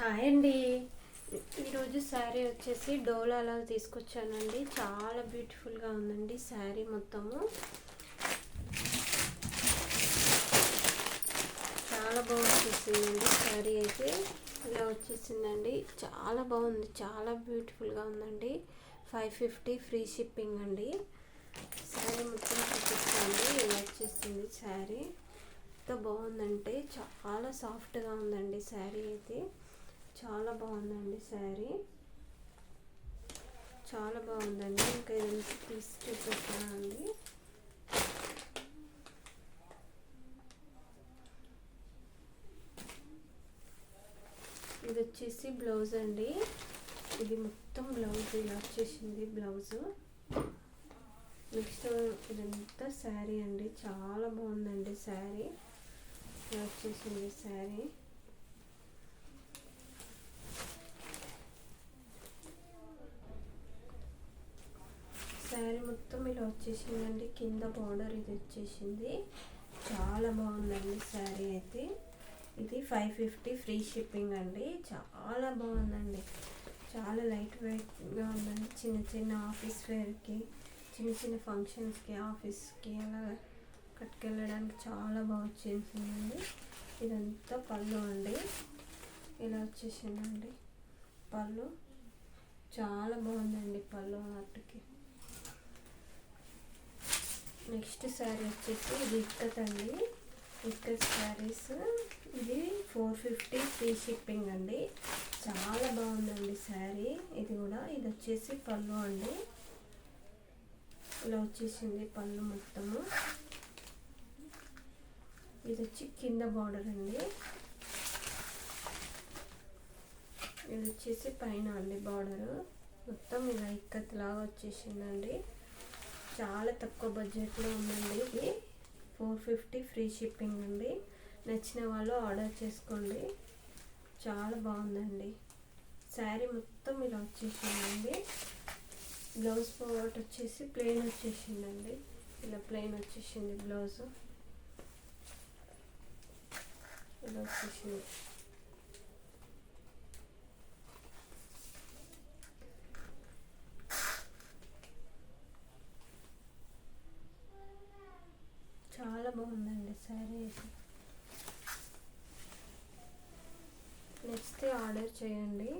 Hi అండి. ఈరోజు శారీ వచ్చేసి డోలాలో తీసుకొచ్చానండి. చాలా బ్యూటిఫుల్గా ఉందండి శారీ మొత్తము. చాలా బాగా వచ్చేసిందండి శారీ అయితే. ఇలా వచ్చేసిందండి. చాలా బాగుంది, చాలా బ్యూటిఫుల్గా ఉందండి. 550 ఫ్రీ షిప్పింగ్ అండి. శారీ మొత్తం చూపిస్తాండి. ఇలా వచ్చేసింది శారీ. ఎంత బాగుందంటే చాలా సాఫ్ట్గా ఉందండి శారీ అయితే. చాలా బాగుందండి శారీ, చాలా బాగుందండి. ఇంకా ఇదంతా తీసి చూపిస్తానండి. ఇది వచ్చేసి బ్లౌజ్ అండి. ఇది మొత్తం బ్లౌజ్ ఇలా వచ్చేసింది బ్లౌజు. నెక్స్ట్ ఇదంతా శారీ అండి. చాలా బాగుందండి శారీ. ఇలా వచ్చేసింది శారీ. శారీ మొత్తం ఇలా వచ్చేసిందండి. కింద బార్డర్ ఇది వచ్చేసింది. చాలా బాగుందండి శారీ అయితే. ఇది 550 ఫ్రీ షిప్పింగ్ అండి. చాలా బాగుందండి. చాలా లైట్ వెయిట్గా ఉందండి. చిన్న చిన్న ఆఫీస్ వేర్కి, చిన్న చిన్న ఫంక్షన్స్కి, ఆఫీస్కి అలా కట్టుకెళ్ళడానికి చాలా బాగా వచ్చేసిందండి. ఇదంతా పళ్ళు అండి. ఇలా వచ్చేసిందండి పళ్ళు. చాలా బాగుందండి పళ్ళు వాటికి. నెక్స్ట్ శారీ వచ్చేసి ఇది ఇక్కత్ అండి. ఇక్కత్ శారీస్. ఇది 450 ఫ్రీ షిప్పింగ్ అండి. చాలా బాగుందండి శారీ. ఇది కూడా ఇది వచ్చేసి పళ్ళు అండి. ఇలా వచ్చేసింది పళ్ళు మొత్తము. ఇది వచ్చి కింద బార్డర్ అండి. ఇది వచ్చేసి పైన అండి బార్డరు. మొత్తం ఇలా ఇక్కత్ లాగా వచ్చేసిందండి. చాలా తక్కువ బడ్జెట్లో ఉందండి. ఇది 450 ఫ్రీ షిప్పింగ్ అండి. నచ్చిన వాళ్ళు ఆర్డర్ చేసుకోండి. చాలా బాగుందండి శారీ మొత్తం ఇలా వచ్చేసిందండి. బ్లౌజ్ పార్ట్ వచ్చేసి ప్లెయిన్ వచ్చేసిందండి. ఇలా ప్లెయిన్ వచ్చేసింది బ్లౌజు. ఇలా వచ్చేసింది. చాలా బాగుందండి శారీ అయితే. నెక్స్ట్ ఆర్డర్ చేయండి.